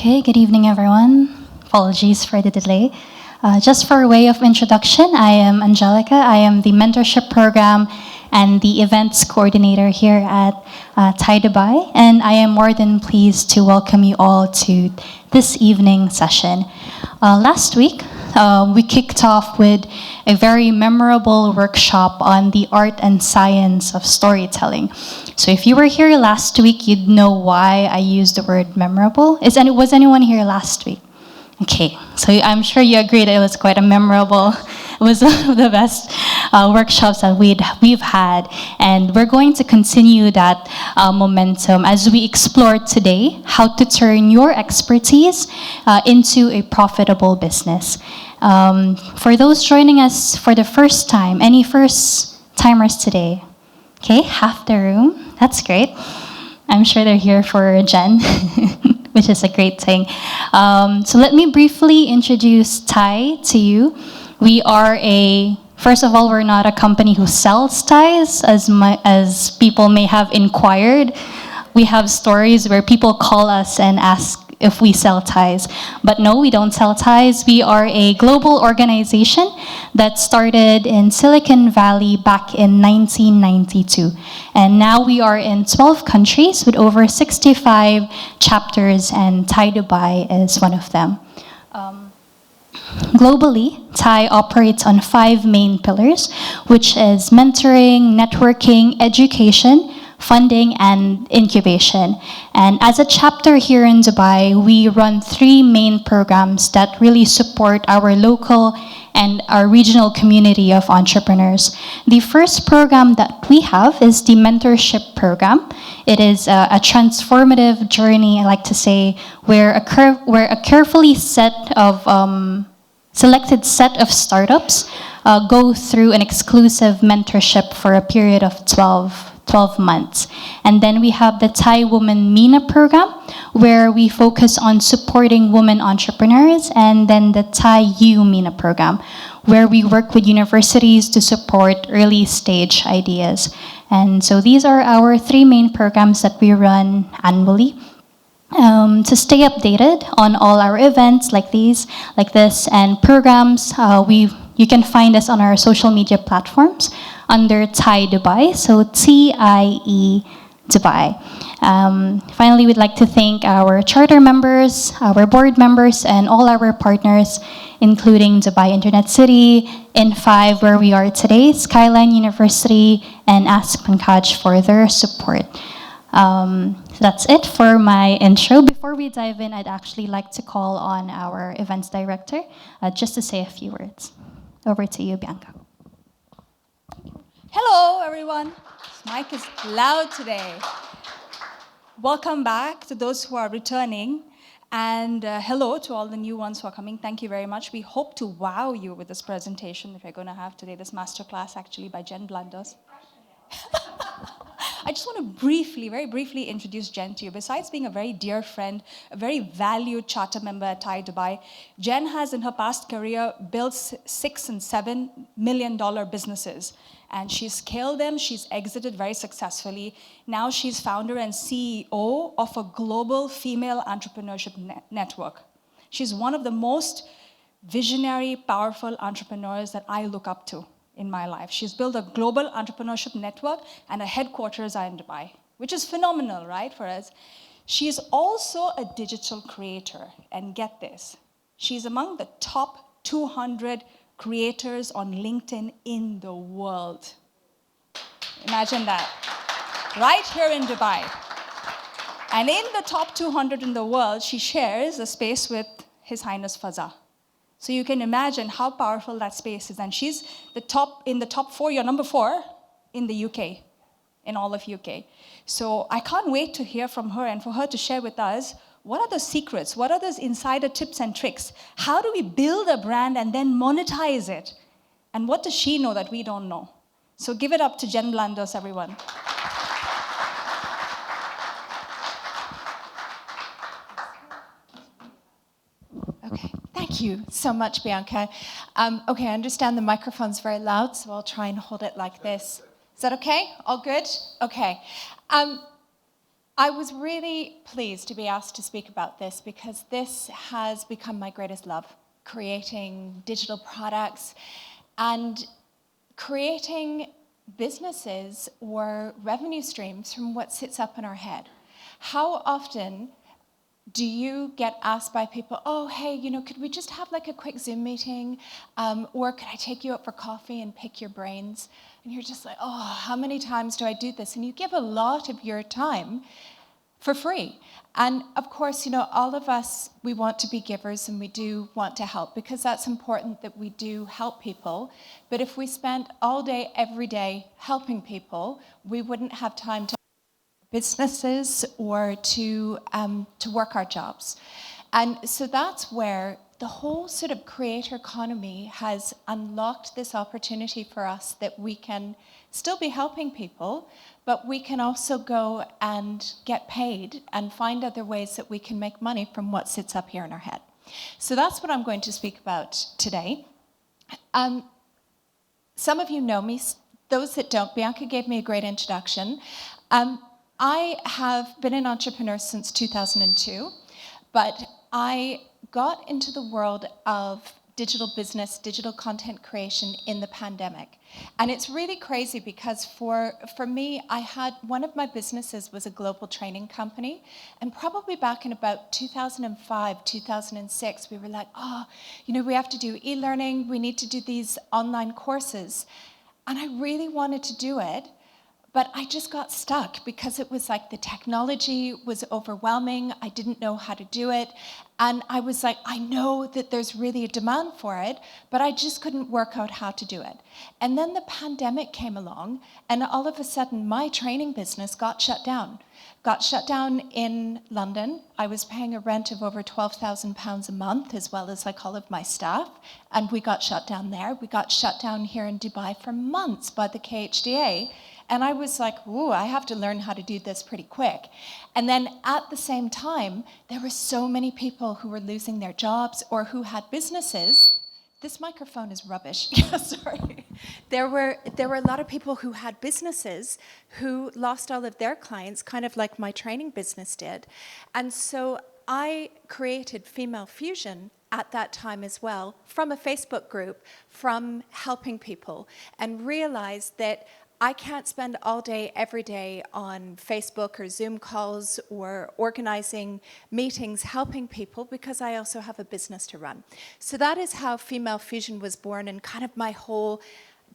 Okay, good evening, everyone. Apologies for the delay. Just for a way of introduction, I am Angelica. I am the mentorship program and the events coordinator here at Thai Dubai, and I am more than pleased to welcome you all to this evening session. Last week, we kicked off with a very memorable workshop on the art and science of storytelling. So if you were here last week, you'd know why I used the word memorable. Was anyone here last week? Okay, so I'm sure you agree that it was quite a memorable, it was one of the best workshops that we've had. And we're going to continue that momentum as we explore today how to turn your expertise into a profitable business. For those joining us for the first time, any first timers today? Okay, half the room. That's great. I'm sure they're here for Jen, which is a great thing. So let me briefly introduce Thai to you. First of all, we're not a company who sells ties, as people may have inquired. We have stories where people call us and ask if we sell ties. But no, we don't sell ties. We are a global organization that started in Silicon Valley back in 1992. And now we are in 12 countries with over 65 chapters, and Thai Dubai is one of them. Globally, Thai operates on 5 main pillars, which is mentoring, networking, education, funding, and incubation. And as a chapter here in Dubai, we run 3 main programs that really support our local and our regional community of entrepreneurs. The first program that we have is the mentorship program. It is a transformative journey, I like to say, where a carefully selected set of startups go through an exclusive mentorship for a period of 12 months. And then we have the Thai Woman MENA program, where we focus on supporting women entrepreneurs, and then the Thai U MENA program, where we work with universities to support early stage ideas. And so these are our 3 main programs that we run annually. To stay updated on all our events like this, and programs, you can find us on our social media platforms under Thai Dubai, so TIE Dubai. Finally, we'd like to thank our charter members, our board members, and all our partners, including Dubai Internet City, In5, where we are today, Skyline University, and Ask Pankaj for their support. That's it for my intro. Before we dive in, I'd actually like to call on our events director just to say a few words. Over to you, Bianca. Hello, everyone. This mic is loud today. Welcome back to those who are returning. And hello to all the new ones who are coming. Thank you very much. We hope to wow you with this presentation that we're going to have today, this masterclass actually by Jen Blandos. I just want to very briefly introduce Jen to you. Besides being a very dear friend, a very valued charter member at Thai Dubai, Jen has in her past career built $6 and $7 million businesses. And she's scaled them, she's exited very successfully. Now she's founder and CEO of a global female entrepreneurship network. She's one of the most visionary, powerful entrepreneurs that I look up to in my life. She's built a global entrepreneurship network, and her headquarters are in Dubai, which is phenomenal, right, for us. She's also a digital creator, and get this, she's among the top 200 creators on LinkedIn in the world. Imagine that, right here in Dubai. And in the top 200 in the world, she shares a space with His Highness Fazza. So you can imagine how powerful that space is. And she's in the top 4, you're number 4 in the UK, in all of UK. So I can't wait to hear from her and for her to share with us what are the secrets, what are those insider tips and tricks? How do we build a brand and then monetize it? And what does she know that we don't know? So give it up to Jen Blandos, everyone. Okay, thank you so much, Bianca. Okay, I understand the microphone's very loud, so I'll try and hold it like this. Is that okay? All good? Okay. I was really pleased to be asked to speak about this because this has become my greatest love, creating digital products and creating businesses or revenue streams from what sits up in our head. How often do you get asked by people, oh, hey, could we just have like a quick Zoom meeting? Or could I take you out for coffee and pick your brains? And you're just like, oh, how many times do I do this? And you give a lot of your time for free. And of course, all of us, we want to be givers and we do want to help because that's important that we do help people. But if we spent all day, every day helping people, we wouldn't have time to businesses or to work our jobs. And so that's where the whole sort of creator economy has unlocked this opportunity for us that we can still be helping people, but we can also go and get paid and find other ways that we can make money from what sits up here in our head. So that's what I'm going to speak about today. Some of you know me. Those that don't, Bianca gave me a great introduction. I have been an entrepreneur since 2002, but I got into the world of digital business, digital content creation in the pandemic. And it's really crazy because for me, one of my businesses was a global training company. And probably back in about 2005, 2006, we were like, we have to do e-learning. We need to do these online courses. And I really wanted to do it. But I just got stuck because it was like the technology was overwhelming. I didn't know how to do it. And I was like, I know that there's really a demand for it, but I just couldn't work out how to do it. And then the pandemic came along, and all of a sudden, my training business got shut down. Got shut down in London. I was paying a rent of over £12,000 a month, as well as like all of my staff. And we got shut down there. We got shut down here in Dubai for months by the KHDA. And I was like, ooh, I have to learn how to do this pretty quick. And then at the same time, there were so many people who were losing their jobs or who had businesses. This microphone is rubbish. Sorry. There were a lot of people who had businesses who lost all of their clients, kind of like my training business did. And so I created Female Fusion at that time as well, from a Facebook group, from helping people, and realized that I can't spend all day, every day on Facebook or Zoom calls or organizing meetings, helping people, because I also have a business to run. So that is how Female Fusion was born, and kind of my whole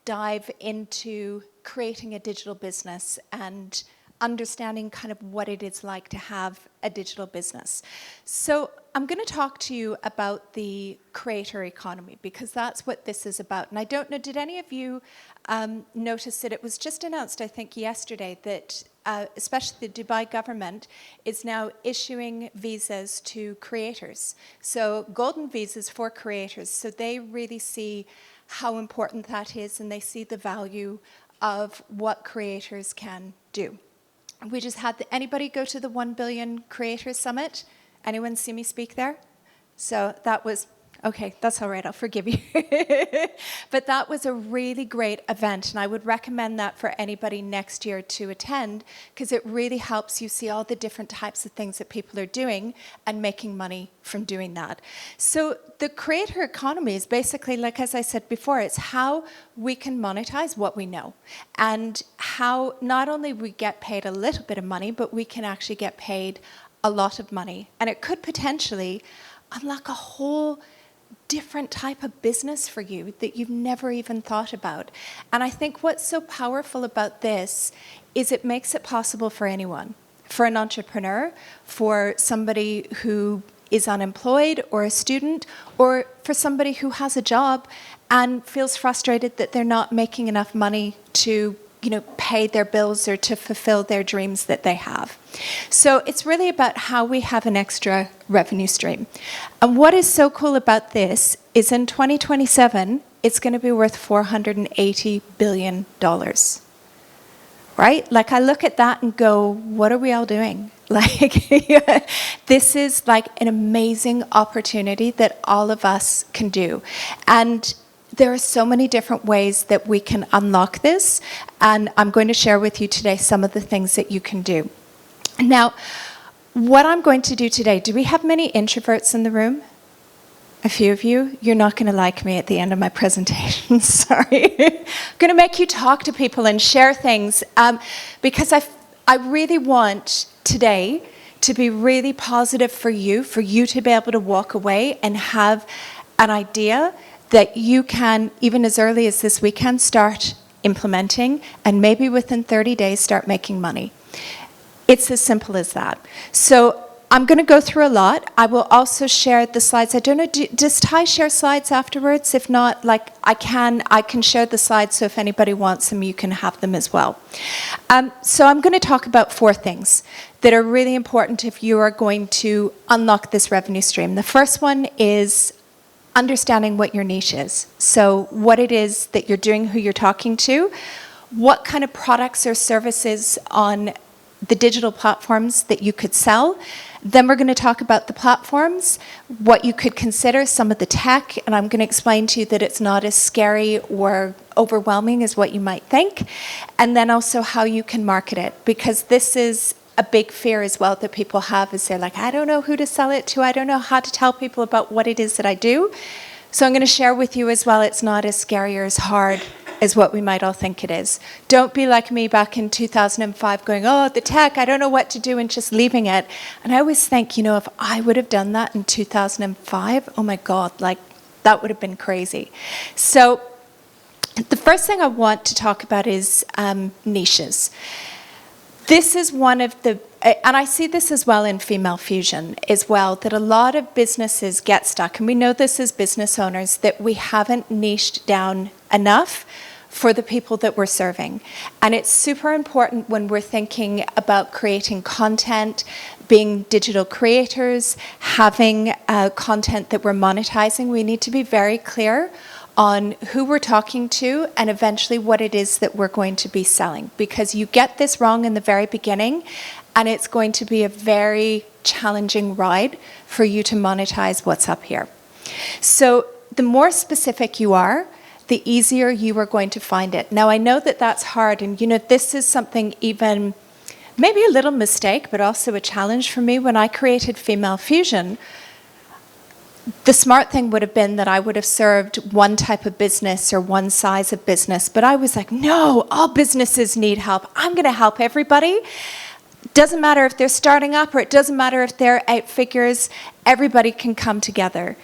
dive into creating a digital business and understanding kind of what it is like to have a digital business. So I'm going to talk to you about the creator economy, because that's what this is about. And I don't know, did any of you notice that it was just announced, I think yesterday, that especially the Dubai government is now issuing visas to creators. So golden visas for creators. So they really see how important that is, and they see the value of what creators can do. We just had anybody go to the 1 Billion Creators Summit? Anyone see me speak there? So that was, okay, that's all right, I'll forgive you. But that was a really great event, and I would recommend that for anybody next year to attend, because it really helps you see all the different types of things that people are doing and making money from doing that. So the creator economy is basically, like as I said before, it's how we can monetize what we know, and how not only we get paid a little bit of money, but we can actually get paid a lot of money. And it could potentially unlock a whole different type of business for you that you've never even thought about. And I think what's so powerful about this is it makes it possible for anyone, for an entrepreneur, for somebody who is unemployed or a student, or for somebody who has a job and feels frustrated that they're not making enough money to pay their bills or to fulfill their dreams that they have. So it's really about how we have an extra revenue stream. And what is so cool about this is in 2027, it's going to be worth $480 billion. Right? Like I look at that and go, what are we all doing? Like, this is like an amazing opportunity that all of us can do. And there are so many different ways that we can unlock this, and I'm going to share with you today some of the things that you can do. Now, what I'm going to do today, do we have many introverts in the room? A few of you? You're not going to like me at the end of my presentation, sorry. I'm going to make you talk to people and share things because I really want today to be really positive for you to be able to walk away and have an idea that you can, even as early as this weekend, start implementing and maybe within 30 days start making money. It's as simple as that. So I'm going to go through a lot. I will also share the slides. I don't know, does Ty share slides afterwards? If not, like I can share the slides, so if anybody wants them, you can have them as well. So I'm going to talk about 4 things that are really important if you are going to unlock this revenue stream. The first one is understanding what your niche is. So what it is that you're doing, who you're talking to, what kind of products or services on the digital platforms that you could sell. Then we're going to talk about the platforms, what you could consider, some of the tech, and I'm going to explain to you that it's not as scary or overwhelming as what you might think. And then also how you can market it, because this is a big fear as well that people have, is they're like, I don't know who to sell it to, I don't know how to tell people about what it is that I do. So I'm going to share with you as well, it's not as scary or as hard as what we might all think it is. Don't be like me back in 2005 going, oh, the tech, I don't know what to do, and just leaving it. And I always think, if I would have done that in 2005, oh my God, like that would have been crazy. So the first thing I want to talk about is niches. This is one of the, and I see this as well in female fusion as well, that a lot of businesses get stuck, and we know this as business owners, that we haven't niched down enough for the people that we're serving. And it's super important when we're thinking about creating content, being digital creators, having content that we're monetizing. We need to be very clear on who we're talking to and eventually what it is that we're going to be selling. Because you get this wrong in the very beginning, and it's going to be a very challenging ride for you to monetize what's up here. So the more specific you are, the easier you are going to find it. Now, I know that that's hard, and this is something even, maybe a little mistake, but also a challenge for me. When I created Female Fusion, the smart thing would have been that I would have served one type of business or one size of business, but I was like, no, all businesses need help. I'm going to help everybody. Doesn't matter if they're starting up or it doesn't matter if they're 8 figures, everybody can come together.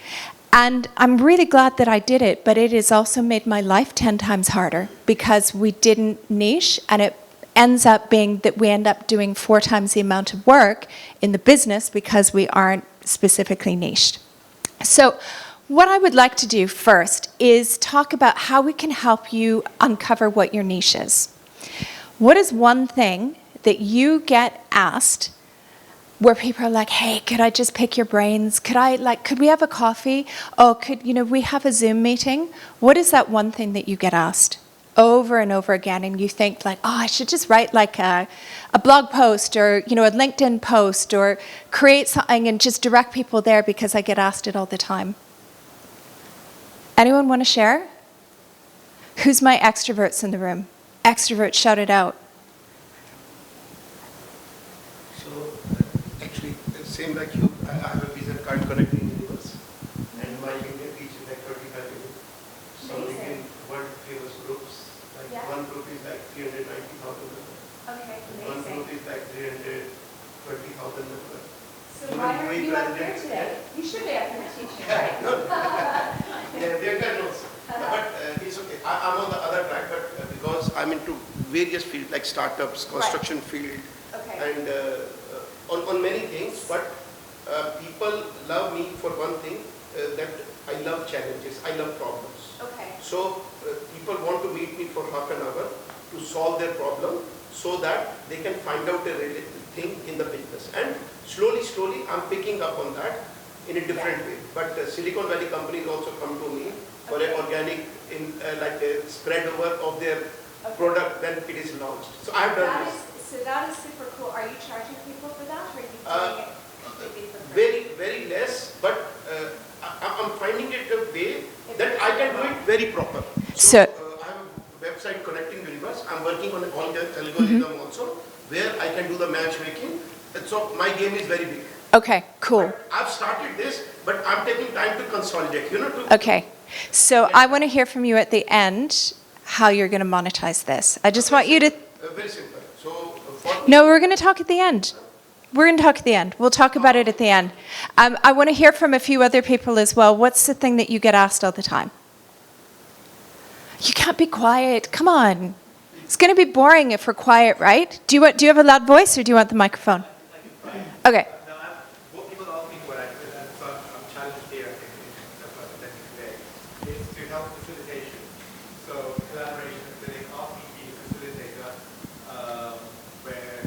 And I'm really glad that I did it, but it has also made my life 10 times harder because we didn't niche, and it ends up being that we end up doing 4 times the amount of work in the business because we aren't specifically niched. So what I would like to do first is talk about how we can help you uncover what your niche is. What is one thing that you get asked where people are like, hey, could I just pick your brains? Could we have a coffee? Oh, could we have a Zoom meeting? What is that one thing that you get asked over and over again, and you think like, oh, I should just write like a blog post or a LinkedIn post or create something and just direct people there because I get asked it all the time. Anyone want to share? Who's my extroverts in the room? Extroverts, shout it out. Same like you, I have a visa card connecting universe, and my LinkedIn reach is like 35 million. So LinkedIn world famous groups, like one group is like 390,000 members. Okay, amazing. One group is like 320,000 members. So why are you up here today? You should be up here teaching, right? No. Yeah, their guy knows. But it's okay. I'm on the other track, but because I'm into various fields like startups, construction field, and on many things, but people love me for one thing, that I love challenges, I love problems. Okay. So people want to meet me for half an hour to solve their problem so that they can find out a related thing in the business. And slowly, I'm picking up on that in a different way. But Silicon Valley companies also come to me for an organic, like a spread over of their product when it is launched. So I have done this. So that is super cool. Are you charging people for that, or are you doing it completely for free? Very, very less, but I'm finding it a way that I can do it very proper. So I have a website connecting universe. I'm working on all the algorithm also, where I can do the matchmaking And so my game is very big. Okay, cool. But I've started this, but I'm taking time to consolidate, to... Okay, so I want to hear from you at the end how you're going to monetize this. I just want you to... Very simple. So, No, we're going to talk at the end. We're going to talk at the end. We'll talk about it at the end. I want to hear from a few other people as well. What's the thing that you get asked all the time? You can't be quiet. Come on. It's going to be boring if we're quiet, right? Do you have a loud voice or do you want the microphone? Okay. No, what people ask me what I'm challenged here in the presenting today is to help facilitation. So collaboration, facilitating, asking people to facilitate that, where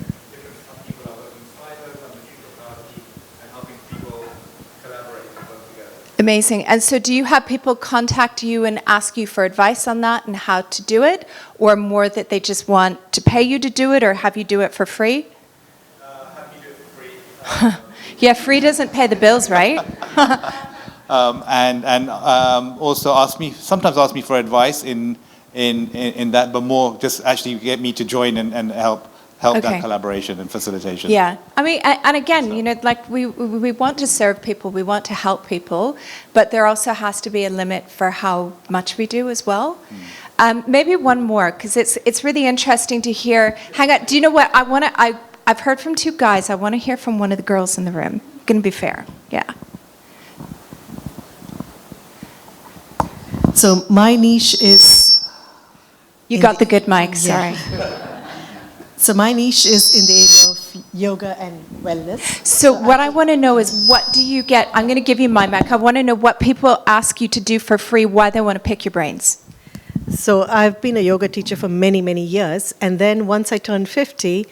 some people are working silos on the neutral party and helping people collaborate and work together. Amazing. And so do you have people contact you and ask you for advice on that and how to do it? Or more that they just want to pay you to do it or have you do it for free? Yeah, free doesn't pay the bills, right? And also sometimes ask me for advice in that, but more just actually get me to join and help Okay. that collaboration and facilitation. Yeah, I mean, and again, like we want to serve people, we want to help people, but there also has to be a limit for how much we do as well. Maybe one more, because it's really interesting to hear. Hang on, do you know what I've heard from two guys. I want to hear from one of the girls in the room. Going to be fair, yeah. So my niche is... You got the good mic, sorry. So my niche is in the area of yoga and wellness. So what I want to know is, what do you get? I'm going to give you my mic. I want to know what people ask you to do for free, why they want to pick your brains. So I've been a yoga teacher for many, many years. And then once I turned 50,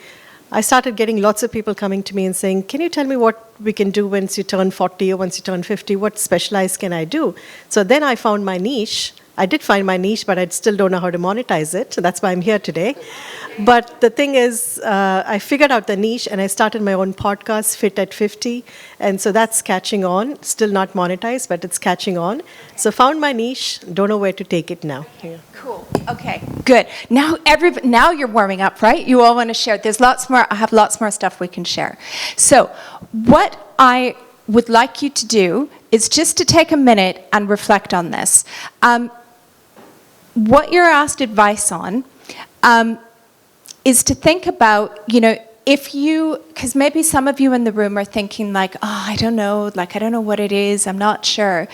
I started getting lots of people coming to me and saying, can you tell me what we can do once you turn 40 or once you turn 50? What specialized can I do? So then I found my niche. I did find my niche, but I still don't know how to monetize it. So that's why I'm here today. But the thing is, I figured out the niche and I started my own podcast, Fit at 50. And so that's catching on. Still not monetized, but it's catching on. So found my niche, don't know where to take it now. Yeah. Cool. Okay. Good. Now you're warming up, right? You all want to share. There's lots more. I have lots more stuff we can share. So what I would like you to do is just to take a minute and reflect on this. What you're asked advice on is to think about, because maybe some of you in the room are thinking like, I don't know what it is, I'm not sure.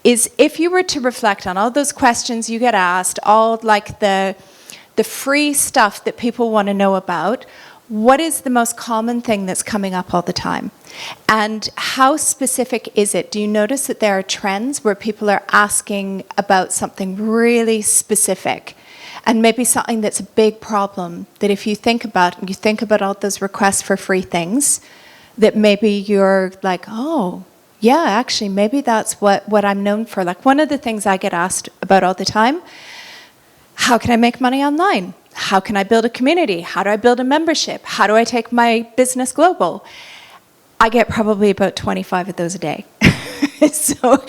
Is if you were to reflect on all those questions you get asked, all like the free stuff that people want to know about, what is the most common thing that's coming up all the time? And how specific is it? Do you notice that there are trends where people are asking about something really specific? And maybe something that's a big problem, that if you think about, and you think about all those requests for free things, that maybe you're like, oh, yeah, actually, maybe that's what I'm known for. Like one of the things I get asked about all the time, how can I make money online? How can I build a community? How do I build a membership? How do I take my business global? I get probably about 25 of those a day. So,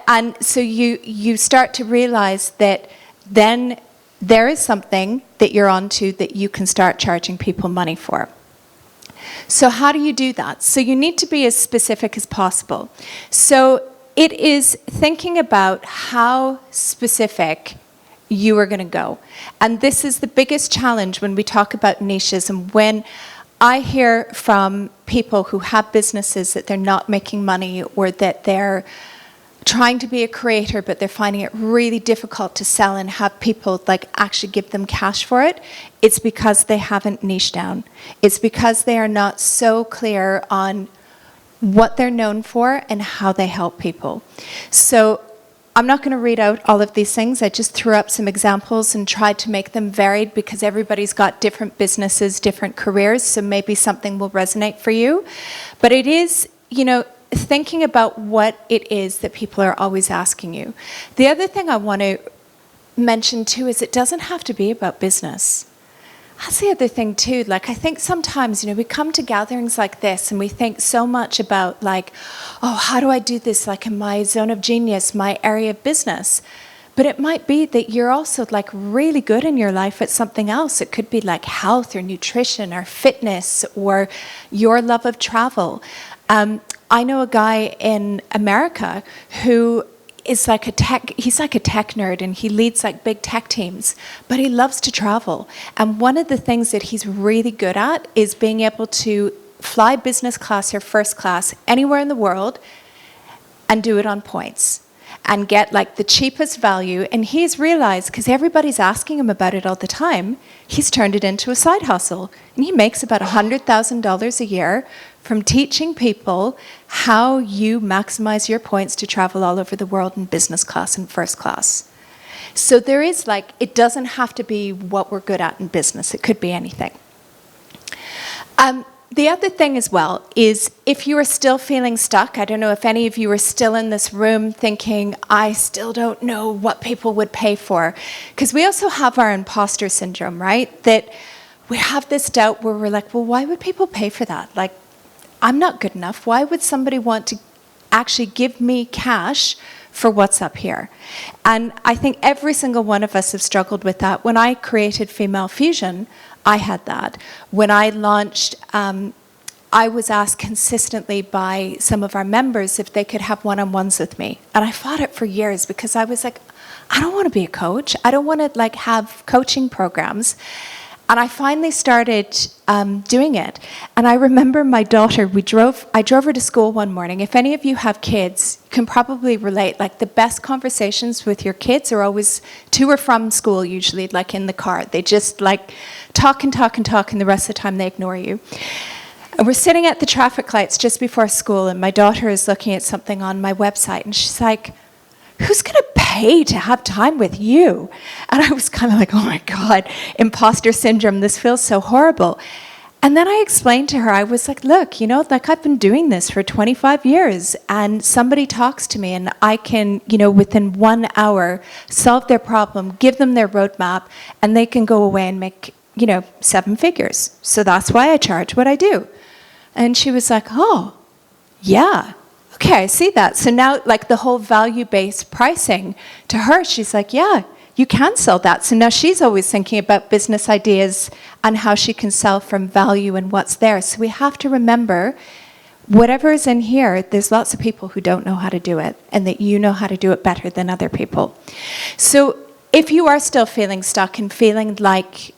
and so you start to realize that then there is something that you're onto that you can start charging people money for. So how do you do that? So you need to be as specific as possible. So it is thinking about how specific you are going to go. And this is the biggest challenge when we talk about niches, and when I hear from people who have businesses that they're not making money, or that they're trying to be a creator but they're finding it really difficult to sell and have people like actually give them cash for it, it's because they haven't niched down. It's because they are not so clear on what they're known for and how they help people. So I'm not going to read out all of these things. I just threw up some examples and tried to make them varied, because everybody's got different businesses, different careers, so maybe something will resonate for you. But it is, thinking about what it is that people are always asking you. The other thing I want to mention too is it doesn't have to be about business. That's the other thing too. Like, I think sometimes, we come to gatherings like this and we think so much about like, oh, how do I do this like in my zone of genius, my area of business? But it might be that you're also like really good in your life at something else. It could be like health or nutrition or fitness or your love of travel. I know a guy in America who is like he's like a tech nerd, and he leads like big tech teams, but he loves to travel. And one of the things that he's really good at is being able to fly business class or first class anywhere in the world and do it on points and get like the cheapest value. And he's realized, because everybody's asking him about it all the time, he's turned it into a side hustle. And he makes about $100,000 a year from teaching people how you maximize your points to travel all over the world in business class and first class. So there is like, it doesn't have to be what we're good at in business. It could be anything. The other thing as well is if you are still feeling stuck, I don't know if any of you are still in this room thinking, I still don't know what people would pay for. Because we also have our imposter syndrome, right? That we have this doubt where we're like, well, why would people pay for that? Like, I'm not good enough. Why would somebody want to actually give me cash for what's up here? And I think every single one of us have struggled with that. When I created Female Fusion, I had that. When I launched, I was asked consistently by some of our members if they could have one-on-ones with me. And I fought it for years because I was like, I don't want to be a coach. I don't want to like have coaching programs. And I finally started doing it. And I remember my daughter, I drove her to school one morning. If any of you have kids, you can probably relate. Like the best conversations with your kids are always to or from school, usually like in the car. They just like talk and talk and talk, and the rest of the time they ignore you. And we're sitting at the traffic lights just before school, and my daughter is looking at something on my website, and she's like, who's going to pay to have time with you? And I was kind of like, oh my God, imposter syndrome, this feels so horrible. And then I explained to her, I was like, look, you know, like I've been doing this for 25 years, and somebody talks to me and I can, you know, within 1 hour solve their problem, give them their roadmap, and they can go away and make, you know, 7 figures. So that's why I charge what I do. And she was like, oh, yeah. Okay, I see that. So now, like the whole value-based pricing, to her, she's like, yeah, you can sell that. So now she's always thinking about business ideas and how she can sell from value and what's there. So we have to remember, whatever is in here, there's lots of people who don't know how to do it, and that you know how to do it better than other people. So if you are still feeling stuck and feeling like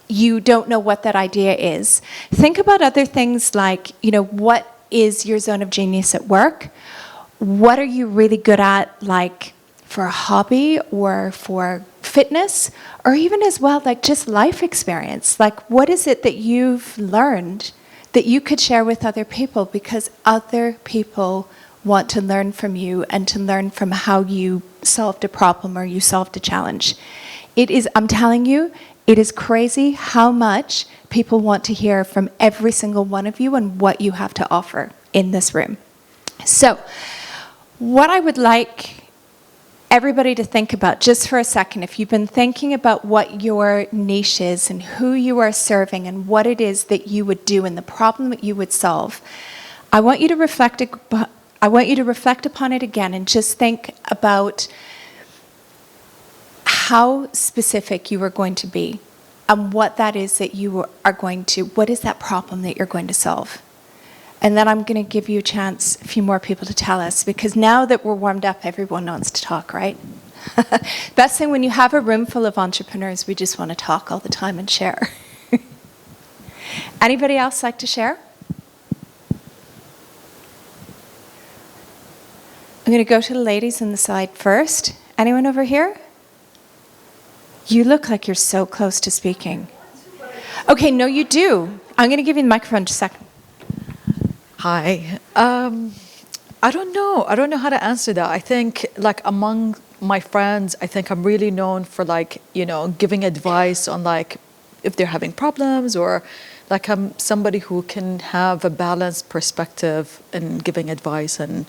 you don't know what that idea is, think about other things like, you know, what is your zone of genius at work? What are you really good at, like for a hobby or for fitness, or even as well, like just life experience? Like, what is it that you've learned that you could share with other people, because other people want to learn from you and to learn from how you solved a problem or you solved a challenge. It is, I'm telling you, it is crazy how much people want to hear from every single one of you and what you have to offer in this room. So, what I would like everybody to think about just for a second, if you've been thinking about what your niche is and who you are serving and what it is that you would do and the problem that you would solve, I want you to reflect upon it again and just think about how specific you are going to be and what that is that you are going to, what is that problem that you're going to solve? And then I'm going to give you a chance, a few more people to tell us, because now that we're warmed up, everyone wants to talk, right? Best thing when you have a room full of entrepreneurs, we just want to talk all the time and share. Anybody else like to share? I'm going to go to the ladies on the side first. Anyone over here? You look like you're so close to speaking. Okay, no, you do. I'm going to give you the microphone just a second. Hi. I don't know. I don't know how to answer that. I think, like, among my friends, I think I'm really known for, like, you know, giving advice on, like, if they're having problems, or, like, I'm somebody who can have a balanced perspective in giving advice and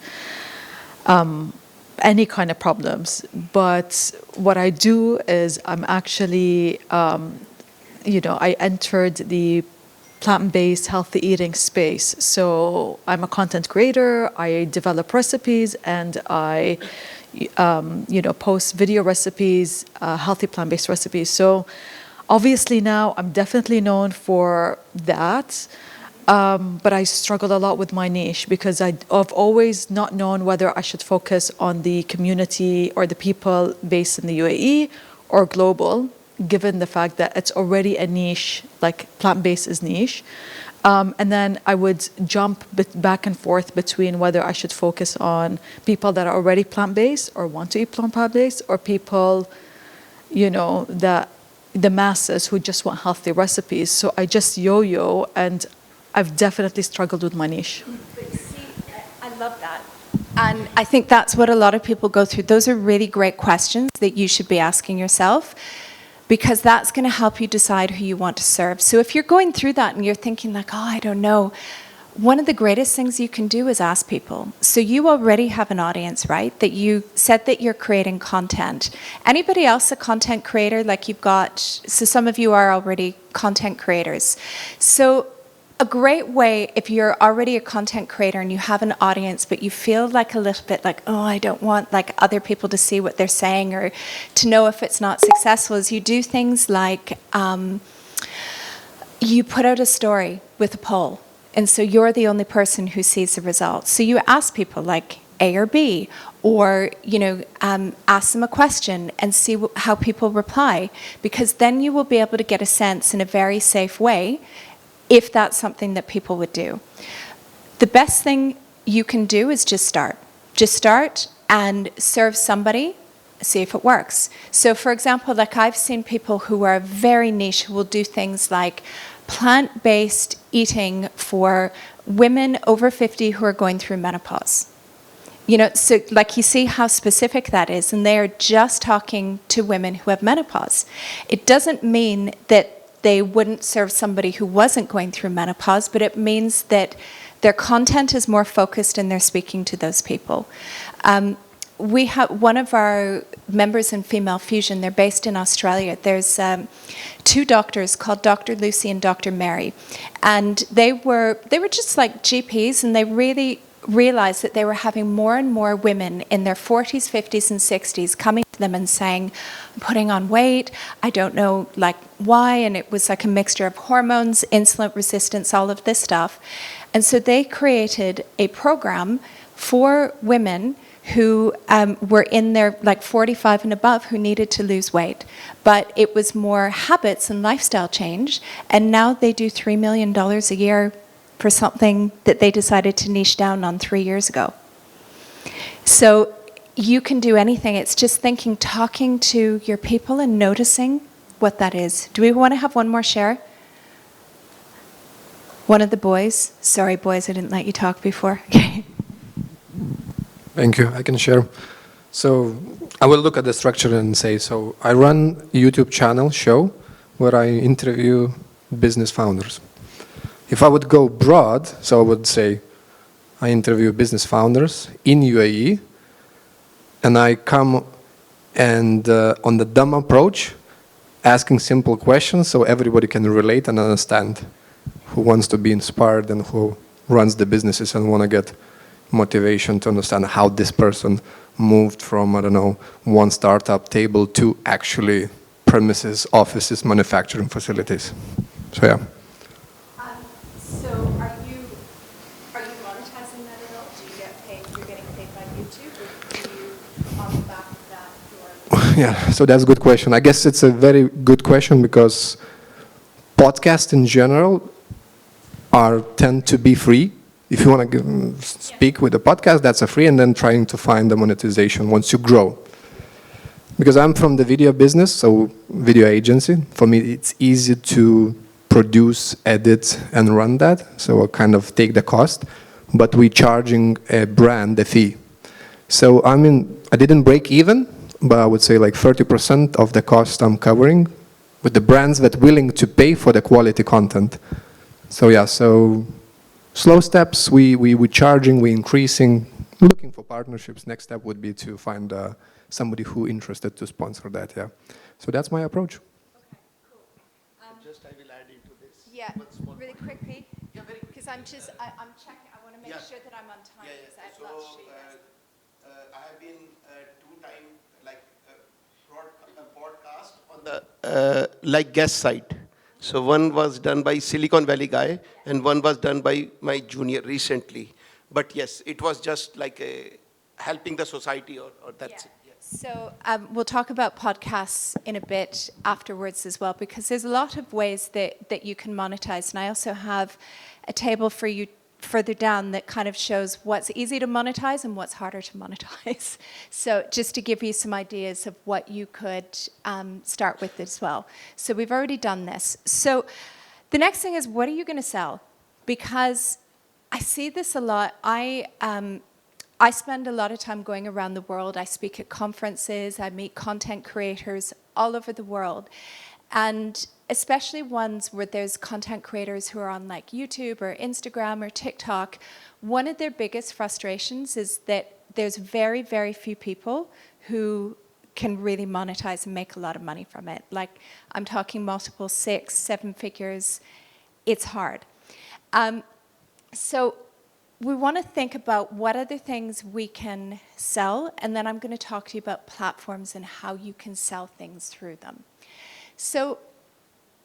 any kind of problems. But what I do is I'm actually, you know, I entered the plant-based healthy eating space. So I'm a content creator, I develop recipes, and I post video recipes, healthy plant-based recipes. So obviously now I'm definitely known for that. But I struggle a lot with my niche because I've always not known whether I should focus on the community or the people based in the UAE or global, given the fact that it's already a niche, like plant-based is niche. And then I would jump back and forth between whether I should focus on people that are already plant-based or want to eat plant-based, or people, that the masses who just want healthy recipes. So I just yo-yo, and I've definitely struggled with my niche. But see, I love that. And I think that's what a lot of people go through. Those are really great questions that you should be asking yourself, because that's going to help you decide who you want to serve. So if you're going through that and you're thinking like, oh, I don't know, one of the greatest things you can do is ask people. So you already have an audience, right? That you said that you're creating content. Anybody else a content creator? Like so some of you are already content creators. So a great way, if you're already a content creator and you have an audience, but you feel like a little bit like, oh, I don't want like other people to see what they're saying or to know if it's not successful, is you do things like you put out a story with a poll. And so you're the only person who sees the results. So you ask people like A or B, or ask them a question and see how people reply, because then you will be able to get a sense in a very safe way if that's something that people would do. The best thing you can do is just start. Just start and serve somebody, see if it works. So for example, like I've seen people who are very niche who will do things like plant-based eating for women over 50 who are going through menopause. So like you see how specific that is, and they are just talking to women who have menopause. It doesn't mean that they wouldn't serve somebody who wasn't going through menopause, but it means that their content is more focused and they're speaking to those people. We have one of our members in Female Fusion, they're based in Australia. There's two doctors called Dr. Lucy and Dr. Mary. And they were just like GPs, and they really realized that they were having more and more women in their 40s, 50s, and 60s coming to them and saying, I'm putting on weight, I don't know like why, and it was like a mixture of hormones, insulin resistance, all of this stuff. And so they created a program for women who were in their like 45 and above who needed to lose weight. But it was more habits and lifestyle change, and now they do $3 million a year for something that they decided to niche down on 3 years ago. So you can do anything. It's just thinking, talking to your people and noticing what that is. Do we want to have one more share? One of the boys. Sorry, boys, I didn't let you talk before. Okay. Thank you. I can share. So I will look at the structure and say, so I run a YouTube channel show where I interview business founders. If I would go broad, so I would say I interview business founders in UAE, and I come and on the dumb approach, asking simple questions so everybody can relate and understand who wants to be inspired and who runs the businesses and want to get motivation to understand how this person moved from, I don't know, one startup table to actually premises, offices, manufacturing facilities. So yeah. So are you monetizing that at all? Do you get paid? You're getting paid by YouTube, or do you, on the back of that, Yeah, so that's a good question. I guess it's a very good question because podcasts in general tend to be free. If you want to speak with a podcast, that's a free, and then trying to find the monetization once you grow. Because I'm from the video business, so video agency. For me, it's easy to produce, edit, and run that. So I kind of take the cost, but we're charging a brand a fee. So I mean, I didn't break even, but I would say like 30% of the cost I'm covering with the brands that willing to pay for the quality content. So yeah, so slow steps, we're charging, we're increasing, looking for partnerships. Next step would be to find somebody who interested to sponsor that, yeah. So that's my approach. Just I will add into this. Yeah, one small really point. quickly, Yeah, very quick. because I'm checking, I want to make Yeah. sure that I'm on time, Yeah, because I yeah. have So, lots to show you guys. I have been two-time podcast on the like guest side. So one was done by Silicon Valley guy, and one was done by my junior recently. But yes, it was just like helping the society, or that's it. Yeah. So we'll talk about podcasts in a bit afterwards as well, because there's a lot of ways that you can monetize. And I also have a table for you further down that kind of shows what's easy to monetize and what's harder to monetize. So just to give you some ideas of what you could start with as well. So we've already done this. So the next thing is, what are you going to sell? Because I see this a lot. I spend a lot of time going around the world. I speak at conferences. I meet content creators all over the world. And especially ones where there's content creators who are on like YouTube or Instagram or TikTok, one of their biggest frustrations is that there's very, very few people who can really monetize and make a lot of money from it. Like, I'm talking multiple 6, 7 figures. It's hard. So we want to think about what other things we can sell, and then I'm going to talk to you about platforms and how you can sell things through them. So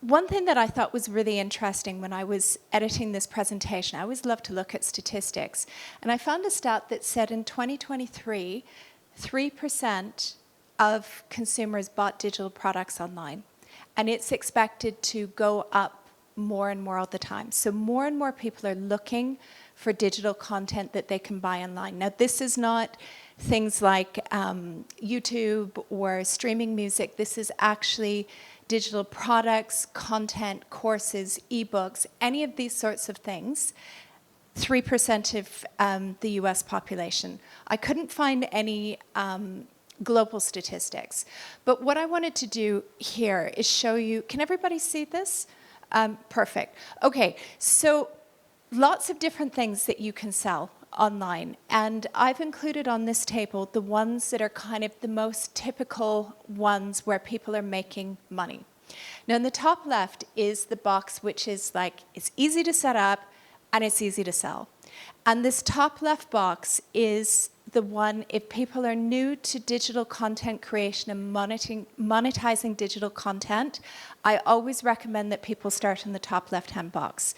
one thing that I thought was really interesting when I was editing this presentation, I always love to look at statistics, and I found a stat that said in 2023, 3% of consumers bought digital products online, and it's expected to go up more and more all the time. So more and more people are looking for digital content that they can buy online. Now, this is not things like YouTube or streaming music. This is actually digital products, content, courses, ebooks, any of these sorts of things. 3% of the US population. I couldn't find any global statistics. But what I wanted to do here is show you, can everybody see this? Perfect. Okay, so lots of different things that you can sell online. And I've included on this table the ones that are kind of the most typical ones where people are making money. Now, in the top left is the box which is like, it's easy to set up and it's easy to sell. And this top left box is the one, if people are new to digital content creation and monetizing digital content, I always recommend that people start in the top left-hand box.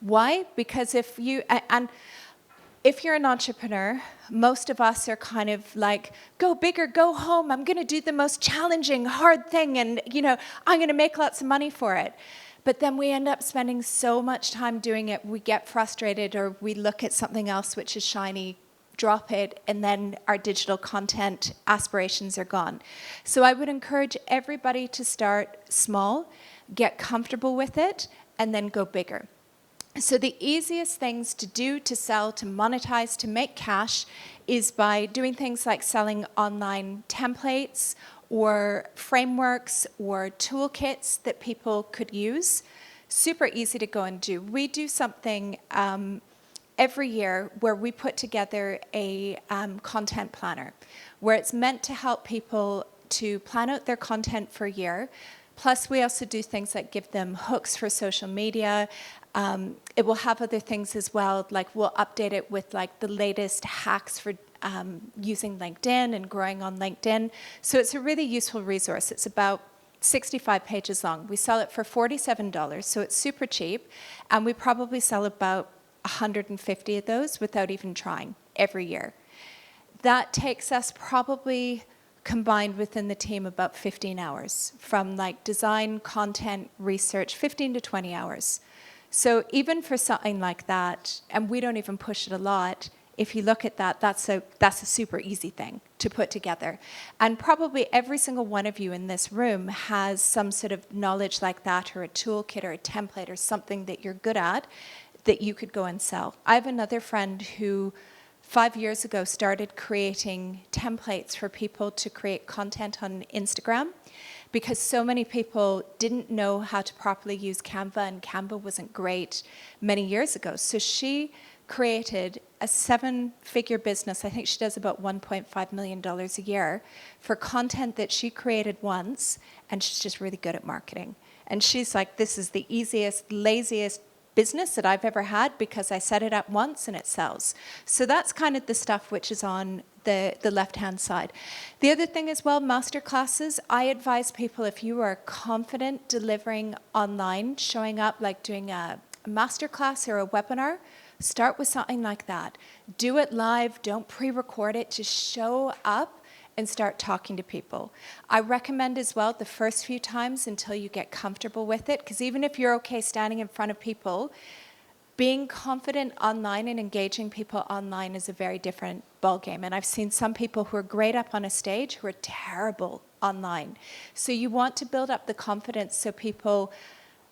Why? Because if you're an entrepreneur, most of us are kind of like, go bigger, go home, I'm going to do the most challenging, hard thing, and I'm going to make lots of money for it. But then we end up spending so much time doing it, we get frustrated, or we look at something else which is shiny, drop it, and then our digital content aspirations are gone. So I would encourage everybody to start small, get comfortable with it, and then go bigger. So the easiest things to do, to sell, to monetize, to make cash is by doing things like selling online templates or frameworks or toolkits that people could use. Super easy to go and do. We do something every year where we put together a content planner where it's meant to help people to plan out their content for a year. Plus, we also do things like give them hooks for social media. It will have other things as well, like we'll update it with like the latest hacks for using LinkedIn and growing on LinkedIn. So it's a really useful resource. It's about 65 pages long. We sell it for $47, so it's super cheap. And we probably sell about 150 of those without even trying every year. That takes us probably combined within the team about 15 hours from like design, content, research, 15 to 20 hours. So even for something like that, and we don't even push it a lot, if you look at that, that's a super easy thing to put together. And probably every single one of you in this room has some sort of knowledge like that, or a toolkit or a template or something that you're good at that you could go and sell. I have another friend who 5 years ago started creating templates for people to create content on Instagram, because so many people didn't know how to properly use Canva, and Canva wasn't great many years ago. So she created a 7-figure business. I think she does about $1.5 million a year for content that she created once, and she's just really good at marketing. And she's like, this is the easiest, laziest business that I've ever had because I set it up once and it sells. So that's kind of the stuff which is on the left-hand side. The other thing as well, masterclasses, I advise people if you are confident delivering online, showing up like doing a masterclass or a webinar, start with something like that. Do it live, don't pre-record it, just show up and start talking to people. I recommend as well the first few times until you get comfortable with it, because even if you're okay standing in front of people, being confident online and engaging people online is a very different ballgame. And I've seen some people who are great up on a stage who are terrible online. So you want to build up the confidence so people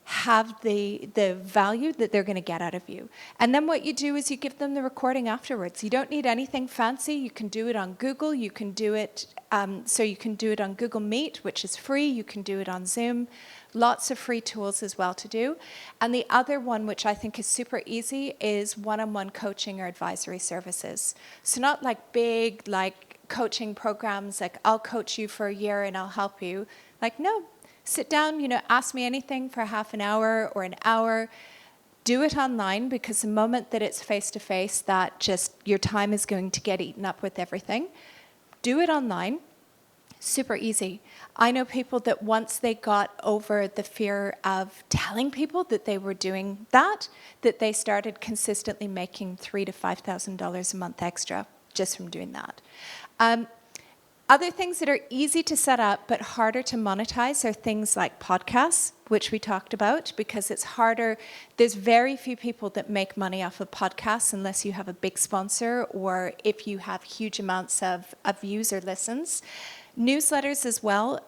have the value that they're going to get out of you. And then what you do is you give them the recording afterwards. You don't need anything fancy. You can do it on Google. You can do it, so you can do it on Google Meet, which is free. You can do it on Zoom. Lots of free tools as well to do. And the other one, which I think is super easy, is one-on-one coaching or advisory services. So not like big, like coaching programs, like I'll coach you for a year and I'll help you. Like, no. Sit down, ask me anything for half an hour or an hour. Do it online, because the moment that it's face-to-face, that just your time is going to get eaten up with everything. Do it online. Super easy. I know people that once they got over the fear of telling people that they were doing that they started consistently making $3,000 to $5,000 a month extra just from doing that. Other things that are easy to set up but harder to monetize are things like podcasts, which we talked about, because it's harder. There's very few people that make money off of podcasts unless you have a big sponsor or if you have huge amounts of views or listens. Newsletters as well.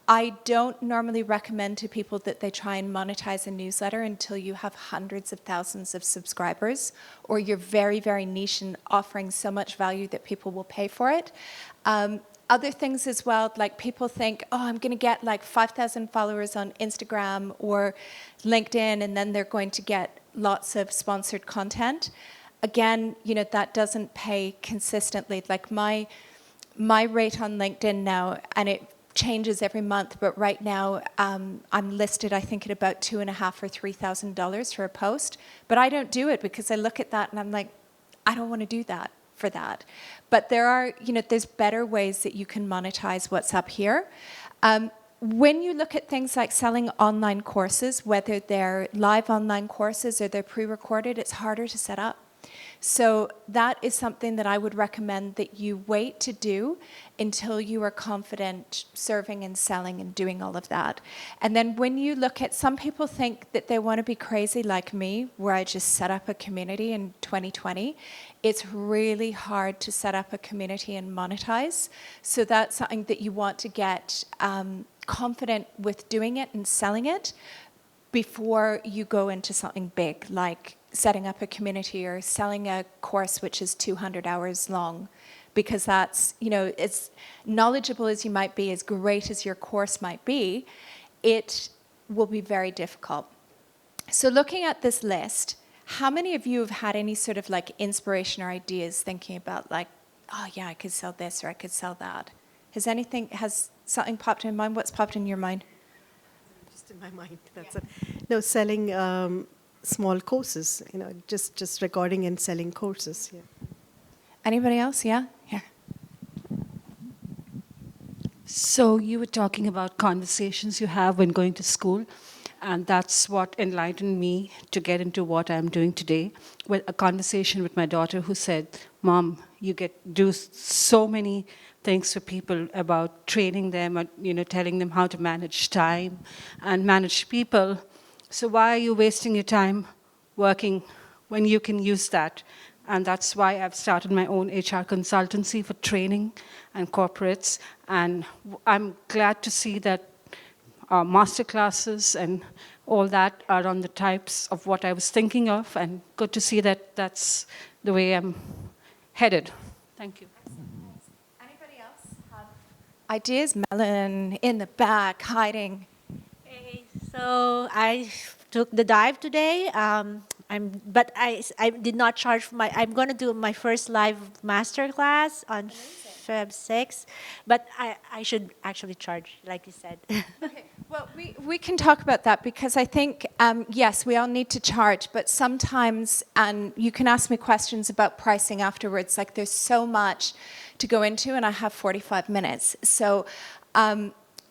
I don't normally recommend to people that they try and monetize a newsletter until you have hundreds of thousands of subscribers or you're very, very niche and offering so much value that people will pay for it. Other things as well, like people think, oh, I'm going to get like 5,000 followers on Instagram or LinkedIn, and then they're going to get lots of sponsored content. Again, that doesn't pay consistently. Like my rate on LinkedIn now, and it changes every month, but right now I'm listed, I think, at about $2,500 or $3,000 for a post. But I don't do it because I look at that and I'm like, I don't want to do that for that. But there are, there's better ways that you can monetize what's up here. When you look at things like selling online courses, whether they're live online courses or they're pre-recorded, it's harder to set up. So that is something that I would recommend that you wait to do until you are confident serving and selling and doing all of that. And then when you look at, some people think that they want to be crazy like me, where I just set up a community in 2020. It's really hard to set up a community and monetize. So that's something that you want to get confident with doing it and selling it before you go into something big, like setting up a community or selling a course which is 200 hours long, because that's, as knowledgeable as you might be, as great as your course might be, it will be very difficult. So looking at this list, how many of you have had any sort of like inspiration or ideas thinking about like, oh yeah, I could sell this or I could sell that? Has something popped in mind? What's popped in your mind? Just in my mind, that's it. No, selling small courses, just recording and selling courses. Yeah. Anybody else? Yeah? Here. So you were talking about conversations you have when going to school, and that's what enlightened me to get into what I'm doing today, with a conversation with my daughter who said, Mom, you do so many things for people about training them, telling them how to manage time and manage people. So why are you wasting your time working when you can use that? And that's why I've started my own HR consultancy for training and corporates. And I'm glad to see that masterclasses and all that are on the types of what I was thinking of. And good to see that that's the way I'm headed. Thank you. Anybody else have ideas? Melon in the back, hiding. Okay, so I took the dive today. But I did not charge for I'm going to do my first live masterclass on Feb 6, but I should actually charge, like you said. Okay. Well, we can talk about that because I think, yes, we all need to charge, but sometimes, and you can ask me questions about pricing afterwards, like there's so much to go into and I have 45 minutes. So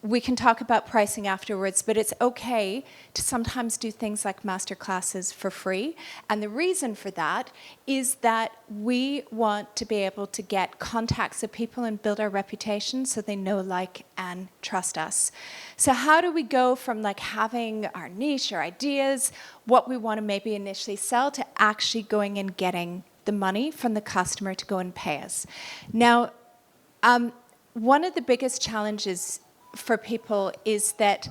we can talk about pricing afterwards, but it's okay to sometimes do things like masterclasses for free. And the reason for that is that we want to be able to get contacts of people and build our reputation so they know, like, and trust us. So how do we go from like having our niche, our ideas, what we want to maybe initially sell, to actually going and getting the money from the customer to go and pay us? Now, one of the biggest challenges for people is that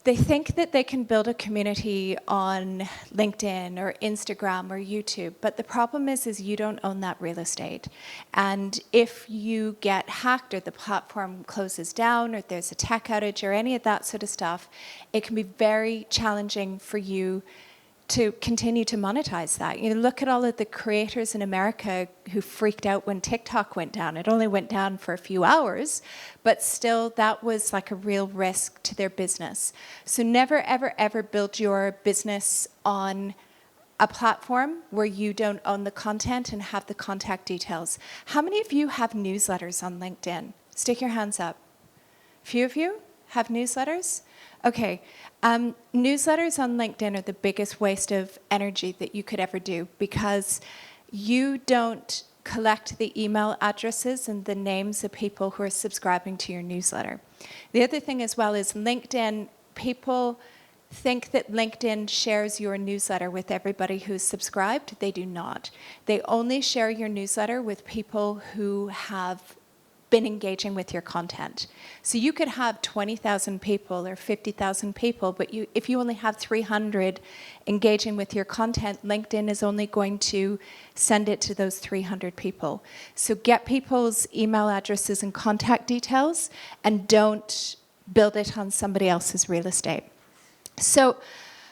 they think that they can build a community on LinkedIn or Instagram or YouTube, but the problem is you don't own that real estate. And if you get hacked or the platform closes down or there's a tech outage or any of that sort of stuff, it can be very challenging for you to continue to monetize that. You know, look at all of the creators in America who freaked out when TikTok went down. It only went down for a few hours, but still that was like a real risk to their business. So never, ever, ever build your business on a platform where you don't own the content and have the contact details. How many of you have newsletters on LinkedIn? Stick your hands up. A few of you have newsletters? Okay. Newsletters on LinkedIn are the biggest waste of energy that you could ever do because you don't collect the email addresses and the names of people who are subscribing to your newsletter. The other thing as well is LinkedIn, people think that LinkedIn shares your newsletter with everybody who's subscribed. They do not. They only share your newsletter with people who have been engaging with your content. So you could have 20,000 people or 50,000 people, but if you only have 300 engaging with your content, LinkedIn is only going to send it to those 300 people. So get people's email addresses and contact details and don't build it on somebody else's real estate. So,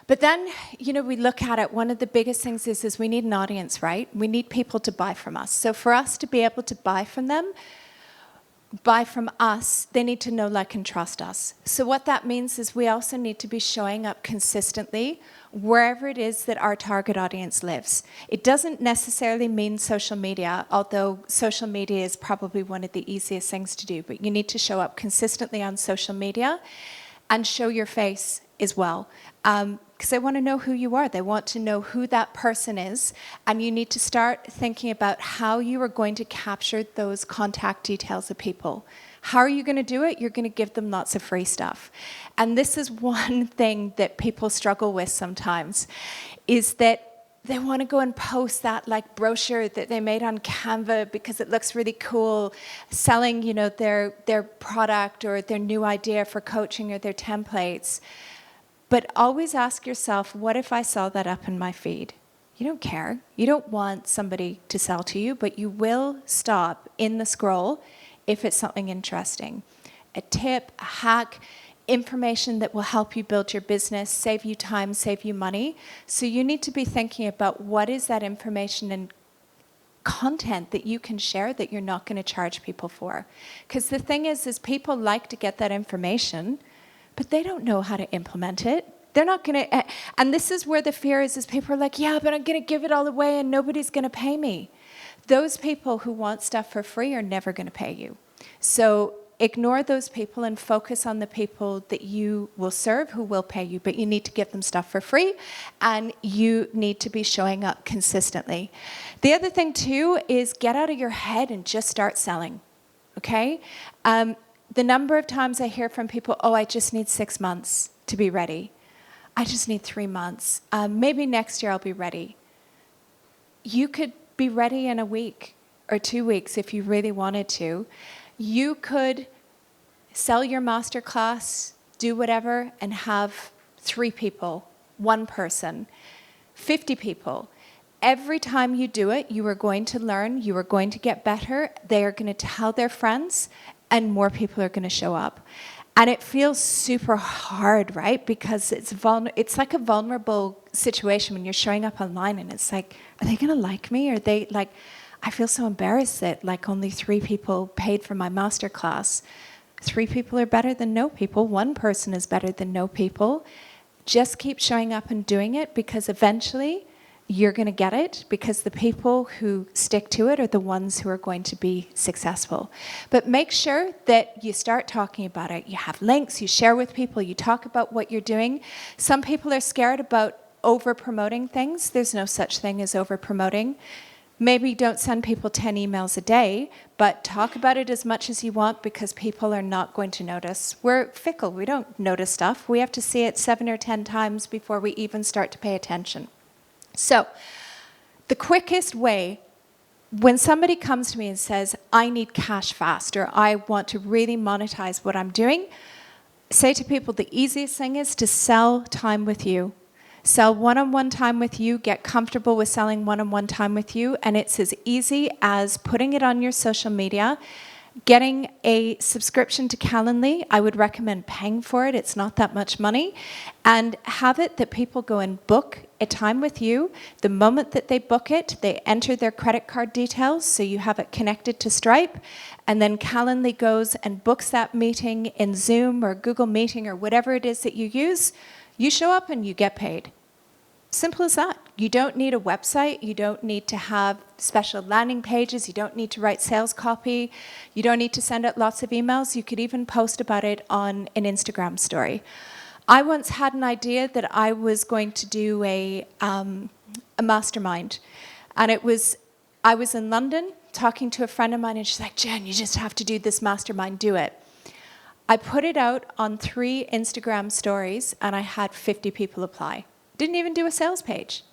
but then, you know, we look at it, one of the biggest things is we need an audience, right? We need people to buy from us. So for us to be able to buy from us, they need to know, like, and trust us. So what that means is we also need to be showing up consistently wherever it is that our target audience lives. It doesn't necessarily mean social media, although social media is probably one of the easiest things to do, but you need to show up consistently on social media and show your face as well. Because they want to know who you are. They want to know who that person is. And you need to start thinking about how you are going to capture those contact details of people. How are you going to do it? You're going to give them lots of free stuff. And this is one thing that people struggle with sometimes, is that they want to go and post that like brochure that they made on Canva because it looks really cool, selling, you know, their product or their new idea for coaching or their templates. But always ask yourself, what if I saw that up in my feed? You don't care. You don't want somebody to sell to you, but you will stop in the scroll if it's something interesting. A tip, a hack, information that will help you build your business, save you time, save you money. So you need to be thinking about what is that information and content that you can share that you're not going to charge people for. Because the thing is people like to get that information, but they don't know how to implement it. They're not going to, and this is where the fear is people are like, yeah, but I'm going to give it all away and nobody's going to pay me. Those people who want stuff for free are never going to pay you. So ignore those people and focus on the people that you will serve who will pay you, but you need to give them stuff for free and you need to be showing up consistently. The other thing too is get out of your head and just start selling, okay? The number of times I hear from people, oh, I just need 6 months to be ready. I just need 3 months. Maybe next year I'll be ready. You could be ready in a week or 2 weeks if you really wanted to. You could sell your masterclass, do whatever, and have 3 people, 1 person, 50 people. Every time you do it, you are going to learn, you are going to get better. They are going to tell their friends, and more people are going to show up. And it feels super hard, right? Because it's like a vulnerable situation when you're showing up online and it's like, are they going to like me? Are they like, I feel so embarrassed that like only 3 people paid for my masterclass. 3 people are better than no people. 1 person is better than no people. Just keep showing up and doing it, because eventually you're going to get it, because the people who stick to it are the ones who are going to be successful. But make sure that you start talking about it. You have links, you share with people, you talk about what you're doing. Some people are scared about over-promoting things. There's no such thing as over-promoting. Maybe don't send people 10 emails a day, but talk about it as much as you want, because people are not going to notice. We're fickle. We don't notice stuff. We have to see it 7 or 10 times before we even start to pay attention. So the quickest way, when somebody comes to me and says, I need cash fast, or I want to really monetize what I'm doing, say to people the easiest thing is to sell time with you. Sell one-on-one time with you, get comfortable with selling one-on-one time with you, and it's as easy as putting it on your social media, getting a subscription to Calendly. I would recommend paying for it. It's not that much money. And have it that people go and book a time with you. The moment that they book it, they enter their credit card details, so you have it connected to Stripe. And then Calendly goes and books that meeting in Zoom or Google Meeting or whatever it is that you use. You show up and you get paid. Simple as that. You don't need a website. You don't need to have special landing pages. You don't need to write sales copy. You don't need to send out lots of emails. You could even post about it on an Instagram story. I once had an idea that I was going to do a mastermind. And I was in London talking to a friend of mine, and she's like, Jen, you just have to do this mastermind, do it. I put it out on 3 Instagram stories, and I had 50 people apply. Didn't even do a sales page.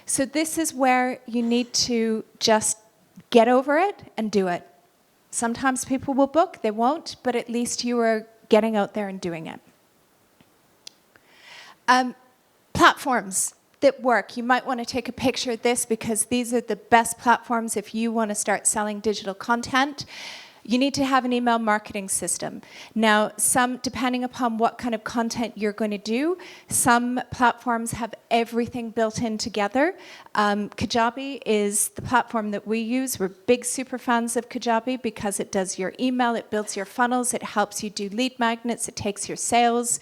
So this is where you need to just get over it and do it. Sometimes people will book, they won't, but at least you are getting out there and doing it. Platforms that work. You might want to take a picture of this, because these are the best platforms if you want to start selling digital content. You need to have an email marketing system. Now, depending upon what kind of content you're going to do, some platforms have everything built in together. Kajabi is the platform that we use. We're big super fans of Kajabi, because it does your email, it builds your funnels, it helps you do lead magnets, it takes your sales.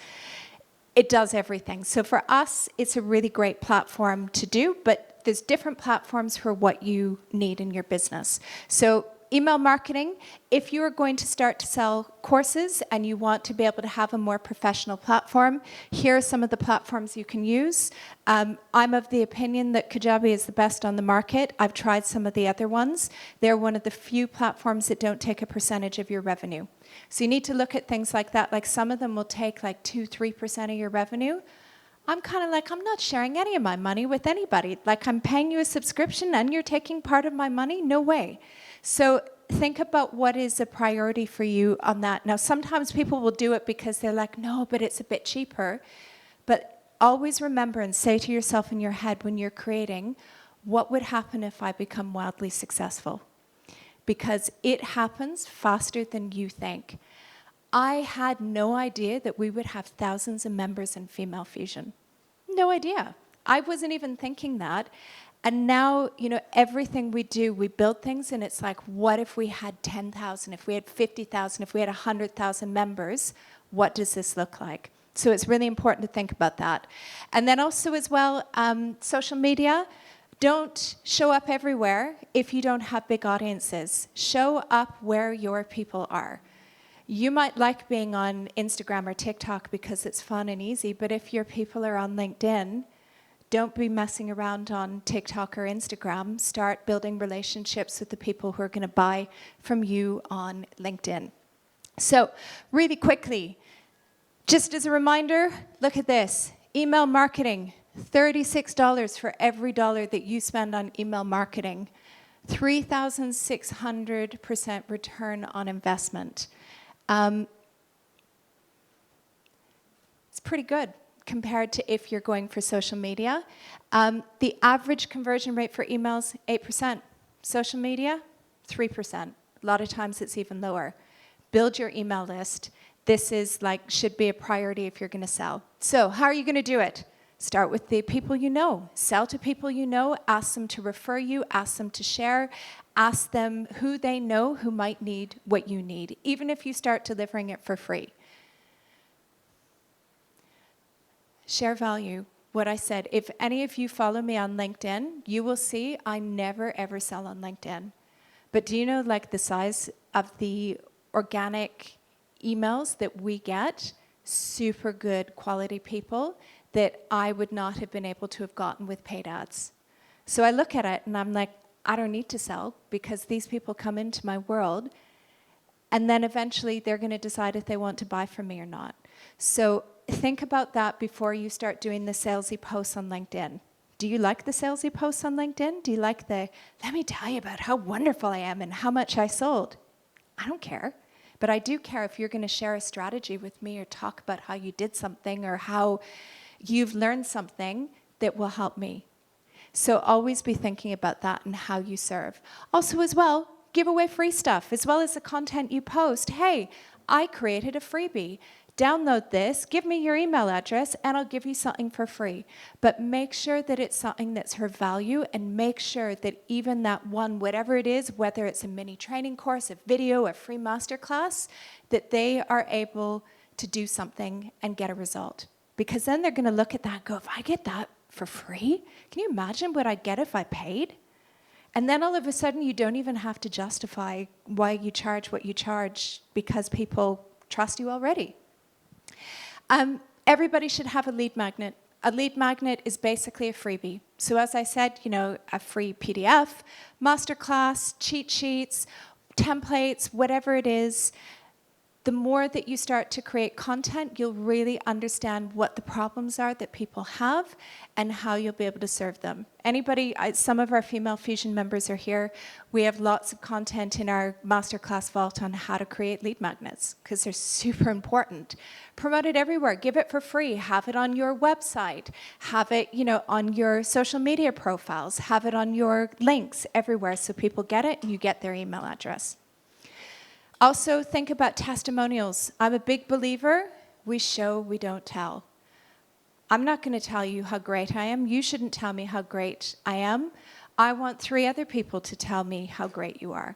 It does everything. So for us, it's a really great platform to do, but there's different platforms for what you need in your business. So email marketing, if you are going to start to sell courses and you want to be able to have a more professional platform, here are some of the platforms you can use. I'm of the opinion that Kajabi is the best on the market. I've tried some of the other ones. They're one of the few platforms that don't take a percentage of your revenue. So you need to look at things like that. Like some of them will take like 2-3% of your revenue. I'm kind of like, I'm not sharing any of my money with anybody. Like, I'm paying you a subscription and you're taking part of my money? No way. So think about what is a priority for you on that. Now, sometimes people will do it because they're like, no, but it's a bit cheaper. But always remember and say to yourself in your head when you're creating, what would happen if I become wildly successful? Because it happens faster than you think. I had no idea that we would have thousands of members in Female Fusion. No idea. I wasn't even thinking that. And now, you know, everything we do, we build things, and it's like, what if we had 10,000, if we had 50,000, if we had 100,000 members? What does this look like? So it's really important to think about that. And then also as well, social media. Don't show up everywhere if you don't have big audiences. Show up where your people are. You might like being on Instagram or TikTok because it's fun and easy, but if your people are on LinkedIn, don't be messing around on TikTok or Instagram. Start building relationships with the people who are going to buy from you on LinkedIn. So really quickly, just as a reminder, look at this. Email marketing, $36 for every dollar that you spend on email marketing. 3,600% return on investment. It's pretty good compared to if you're going for social media. The average conversion rate for emails, 8%. Social media, 3%. A lot of times it's even lower. Build your email list. This is like, should be a priority if you're going to sell. So how are you going to do it? Start with the people you know. Sell to people you know. Ask them to refer you. Ask them to share. Ask them who they know who might need what you need, even if you start delivering it for free. Share value. What I said, if any of you follow me on LinkedIn, you will see I never ever sell on LinkedIn. But do you know like the size of the organic emails that we get? Super good quality people that I would not have been able to have gotten with paid ads. So I look at it and I'm like, I don't need to sell because these people come into my world and then eventually they're going to decide if they want to buy from me or not. So think about that before you start doing the salesy posts on LinkedIn. Do you like the salesy posts on LinkedIn? Do you like the, let me tell you about how wonderful I am and how much I sold? I don't care. But I do care if you're going to share a strategy with me or talk about how you did something or how you've learned something that will help me. So always be thinking about that and how you serve. Also as well, give away free stuff as well as the content you post. Hey, I created a freebie. Download this, give me your email address, and I'll give you something for free. But make sure that it's something that's her value and make sure that even that one, whatever it is, whether it's a mini training course, a video, a free masterclass, that they are able to do something and get a result. Because then they're going to look at that and go, if I get that for free, can you imagine what I'd get if I paid? And then all of a sudden you don't even have to justify why you charge what you charge because people trust you already. Everybody should have a lead magnet. A lead magnet is basically a freebie. So as I said, you know, a free PDF, masterclass, cheat sheets, templates, whatever it is. The more that you start to create content, you'll really understand what the problems are that people have and how you'll be able to serve them. Anybody, some of our Female Fusion members are here. We have lots of content in our Masterclass vault on how to create lead magnets because they're super important. Promote it everywhere. Give it for free. Have it on your website. Have it, you know, on your social media profiles. Have it on your links everywhere so people get it and you get their email address. Also, think about testimonials. I'm a big believer, we show, we don't tell. I'm not going to tell you how great I am. You shouldn't tell me how great I am. I want 3 other people to tell me how great you are.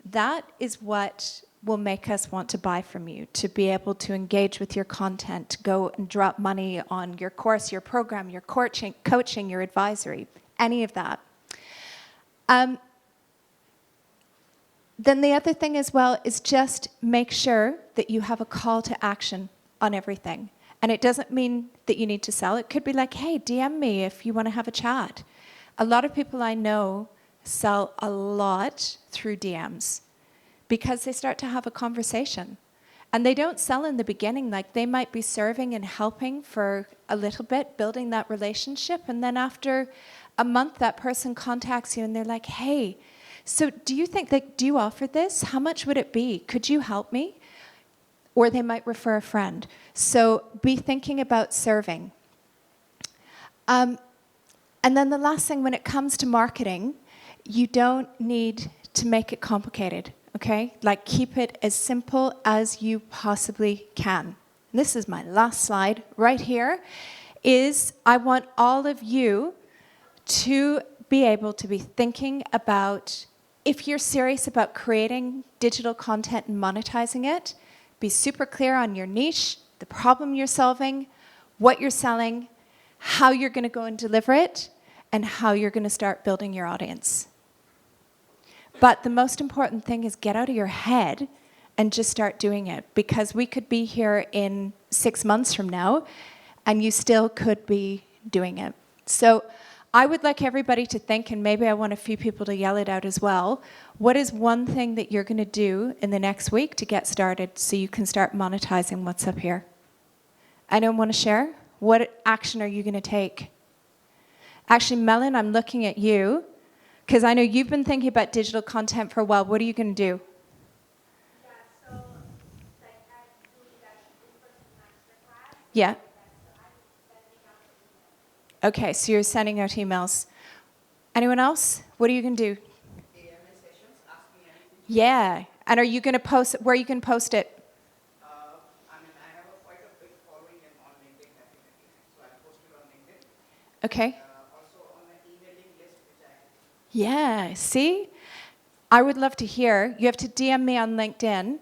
That is what will make us want to buy from you, to be able to engage with your content, to go and drop money on your course, your program, your coaching, your advisory, any of that. Then the other thing as well is just make sure that you have a call to action on everything. And it doesn't mean that you need to sell. It could be like, hey, DM me if you want to have a chat. A lot of people I know sell a lot through DMs because they start to have a conversation. And they don't sell in the beginning. Like they might be serving and helping for a little bit, building that relationship. And then after a month, that person contacts you and they're like, hey, so do you think that, do you offer this? How much would it be? Could you help me? Or they might refer a friend. So be thinking about serving. And then the last thing, when it comes to marketing, you don't need to make it complicated, okay? Like keep it as simple as you possibly can. And this is my last slide right here, is I want all of you to be able to be thinking about, if you're serious about creating digital content and monetizing it, be super clear on your niche, the problem you're solving, what you're selling, how you're going to go and deliver it, and how you're going to start building your audience. But the most important thing is get out of your head and just start doing it, because we could be here in 6 months from now and you still could be doing it. So I would like everybody to think, and maybe I want a few people to yell it out as well, what is one thing that you're going to do in the next week to get started so you can start monetizing what's up here? Anyone want to share? What action are you going to take? Actually, Melon, I'm looking at you, because I know you've been thinking about digital content for a while. What are you going to do? Yeah. Okay, so you're sending out emails. Anyone else? What are you going to do? Yeah. And are you going to post, where are you going to post it? I have quite a big following on LinkedIn, so I post it on LinkedIn. Okay. Yeah, see? I would love to hear. You have to DM me on LinkedIn.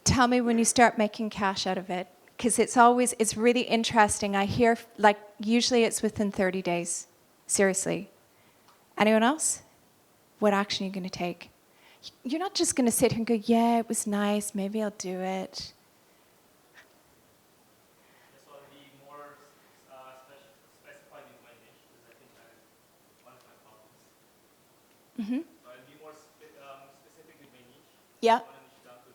Tell me when you start making cash out of it. Because it's really interesting. I hear, like, usually it's within 30 days. Seriously. Anyone else? What action are you going to take? You're not just going to sit here and go, yeah, it was nice, maybe I'll do it. This will be more specified in my niche, because I think that's one of my problems. Mm-hmm. So I'll be more specific with my niche. Yeah. One niche down to,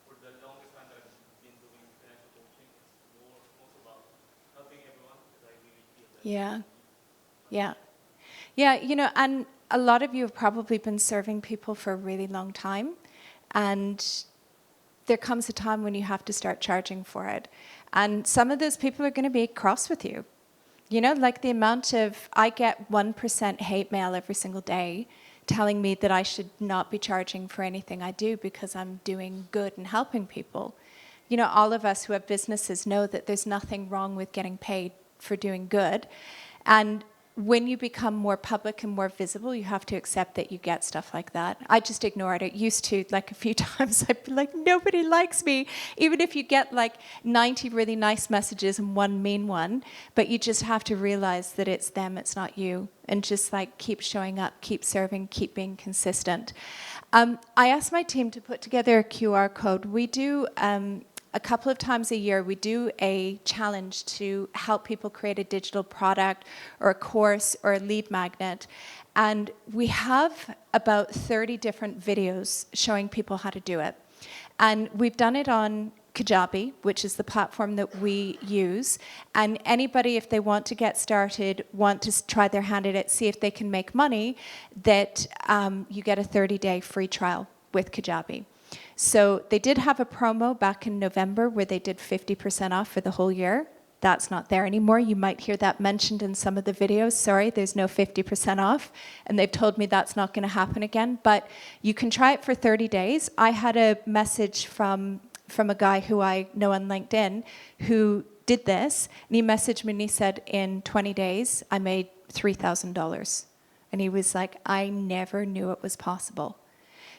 for the longest time that I've been doing financial coaching, it's most about helping everyone, because I really feel that. Yeah. Yeah. Yeah, you know, and a lot of you have probably been serving people for a really long time, and there comes a time when you have to start charging for it. And some of those people are going to be cross with you. You know, like the amount of, I get 1% hate mail every single day telling me that I should not be charging for anything I do because I'm doing good and helping people. You know, all of us who have businesses know that there's nothing wrong with getting paid for doing good. And when you become more public and more visible, you have to accept that you get stuff like that. I just ignore it. It used to, like a few times, I'd be like, nobody likes me. Even if you get like 90 really nice messages and one mean one, but you just have to realize that it's them, it's not you. And just like keep showing up, keep serving, keep being consistent. I asked my team to put together a QR code. We do a couple of times a year, we do a challenge to help people create a digital product or a course or a lead magnet. And we have about 30 different videos showing people how to do it. And we've done it on Kajabi, which is the platform that we use. And anybody, if they want to get started, want to try their hand at it, see if they can make money, that you get a 30-day free trial with Kajabi. So they did have a promo back in November where they did 50% off for the whole year. That's not there anymore. You might hear that mentioned in some of the videos. Sorry, there's no 50% off. And they've told me that's not going to happen again. But you can try it for 30 days. I had a message from a guy who I know on LinkedIn who did this. And he messaged me and he said, in 20 days, I made $3,000. And he was like, I never knew it was possible.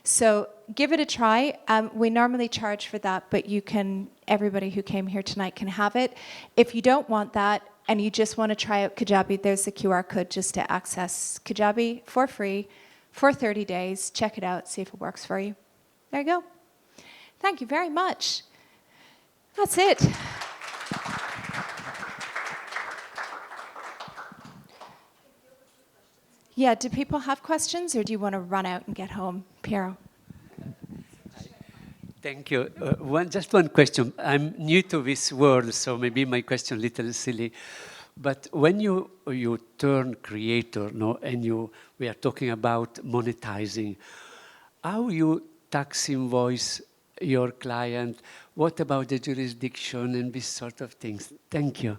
So give it a try. We normally charge for that, but you can, everybody who came here tonight can have it. If you don't want that and you just want to try out Kajabi, there's the QR code just to access Kajabi for free for 30 days. Check it out, see if it works for you. There you go. Thank you very much. That's it. Yeah, do people have questions or do you want to run out and get home? Piero. Thank you. Just one question. I'm new to this world, so maybe my question a little silly. But when you turn creator, no, and we are talking about monetizing, how you tax invoice your client? What about the jurisdiction and this sort of things? Thank you.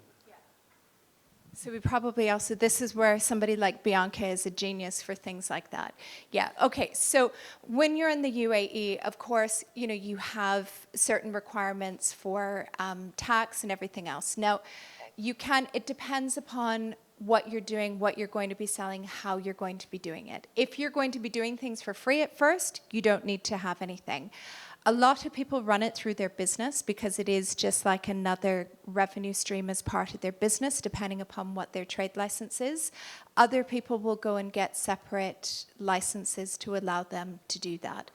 So we probably also, this is where somebody like Bianca is a genius for things like that. Yeah, okay, so when you're in the UAE, of course, you know, you have certain requirements for tax and everything else. Now, you can, it depends upon what you're doing, what you're going to be selling, how you're going to be doing it. If you're going to be doing things for free at first, you don't need to have anything. A lot of people run it through their business because it is just like another revenue stream as part of their business, depending upon what their trade license is. Other people will go and get separate licenses to allow them to do that.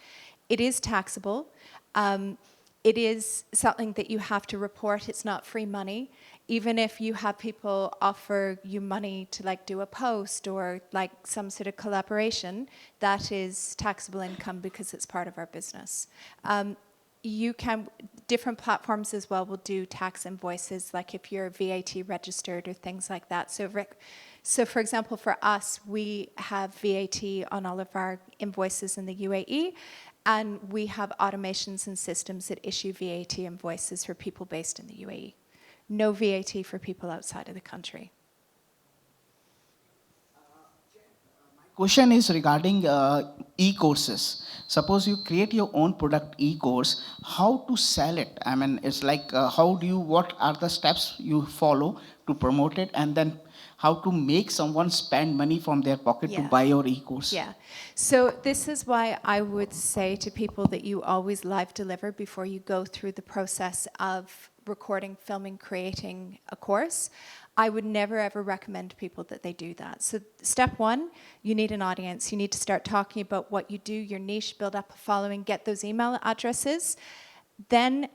It is taxable. It is something that you have to report. It's not free money. Even if you have people offer you money to like do a post or like some sort of collaboration, that is taxable income because it's part of our business. You can, different platforms as well will do tax invoices, like if you're VAT registered or things like that. So for example, for us, we have VAT on all of our invoices in the UAE, and we have automations and systems that issue VAT invoices for people based in the UAE. No VAT for people outside of the country. Question is regarding e-courses. Suppose you create your own product e-course, how to sell it? I mean, it's like what are the steps you follow to promote it, and then how to make someone spend money from their pocket to Yeah. buy your e-course. Yeah. So this is why I would say to people that you always live deliver before you go through the process of recording, filming, creating a course. I would never ever recommend to people that they do that. So step one, you need an audience. You need to start talking about what you do, your niche, build up a following, get those email addresses. Then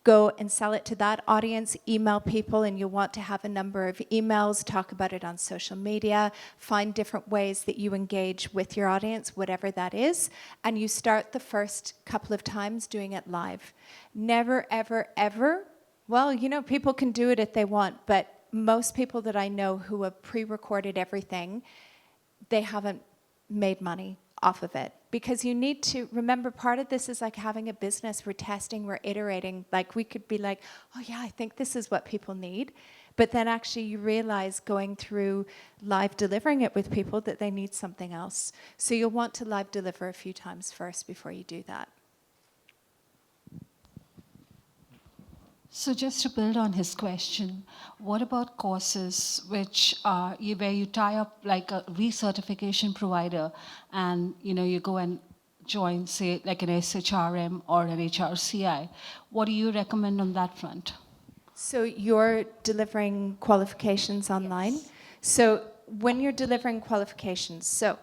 go and sell it to that audience, email people, and you'll want to have a number of emails, talk about it on social media, find different ways that you engage with your audience, whatever that is, and you start the first couple of times doing it live. Never, ever, ever, well, you know, people can do it if they want, but most people that I know who have pre-recorded everything, they haven't made money off of it. Because you need to remember, part of this is like having a business. We're testing, we're iterating. Like we could be like, oh yeah, I think this is what people need. But then actually you realize going through live delivering it with people that they need something else. So you'll want to live deliver a few times first before you do that. So just to build on his question, what about courses which are where you tie up like a recertification provider and you go and join, say, like an SHRM or an HRCI? What do you recommend on that front? So you're delivering qualifications online? Yes. So when you're delivering qualifications, so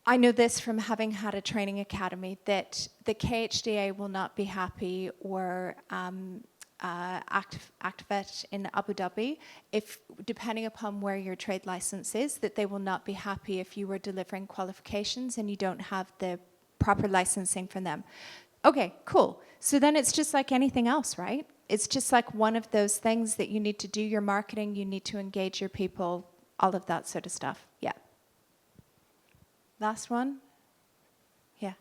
I know this from having had a training academy, that the KHDA will not be happy, or Activet in Abu Dhabi, if, depending upon where your trade license is, that they will not be happy if you were delivering qualifications and you don't have the proper licensing from them. Okay, cool. So then it's just like anything else, right? It's just like one of those things that you need to do your marketing, you need to engage your people, all of that sort of stuff. Yeah. Last one? Yeah.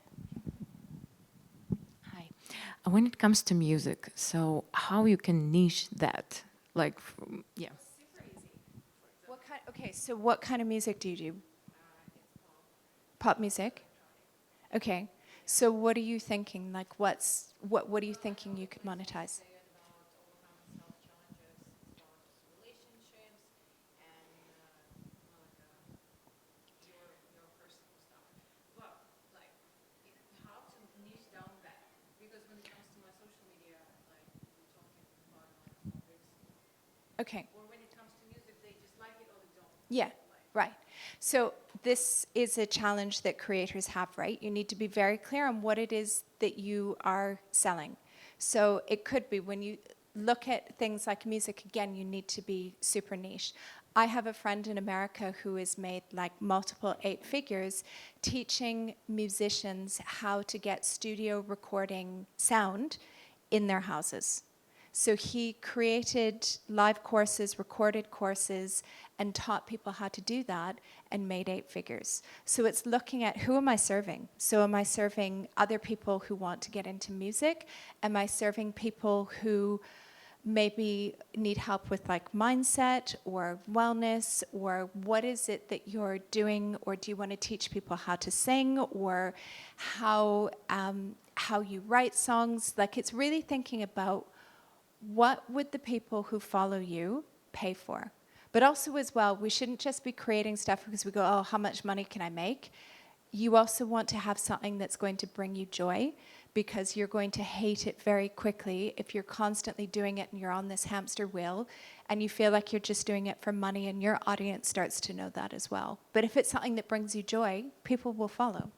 Hi. When it comes to music, so how you can niche that? Like, yeah. Super easy. What kind, okay, so what kind of music do you do? Pop music? Okay. So what are you thinking? Like what are you thinking you could monetize? Okay. Or when it comes to music, they just like it or they don't. Yeah, right. So this is a challenge that creators have, right? You need to be very clear on what it is that you are selling. So it could be when you look at things like music, again, you need to be super niche. I have a friend in America who has made like multiple 8 figures teaching musicians how to get studio recording sound in their houses. So he created live courses, recorded courses, and taught people how to do that and made 8 figures. So it's looking at, who am I serving? So am I serving other people who want to get into music? Am I serving people who maybe need help with like mindset or wellness, or what is it that you're doing? Or do you want to teach people how to sing, or how you write songs? Like, it's really thinking about what would the people who follow you pay for? But also as well, we shouldn't just be creating stuff because we go, oh, how much money can I make? You also want to have something that's going to bring you joy, because you're going to hate it very quickly if you're constantly doing it and you're on this hamster wheel and you feel like you're just doing it for money, and your audience starts to know that as well. But if it's something that brings you joy, people will follow.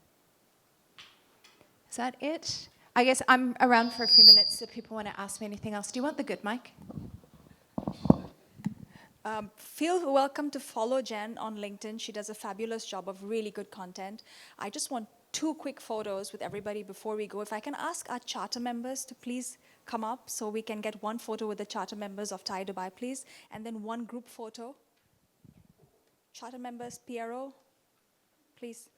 Is that it? I guess I'm around for a few minutes if people want to ask me anything else. Do you want the good mic? Feel welcome to follow Jen on LinkedIn. She does a fabulous job of really good content. I just want 2 quick photos with everybody before we go. If I can ask our charter members to please come up so we can get 1 photo with the charter members of Thai Dubai, please. And then 1 group photo. Charter members, PRO, please.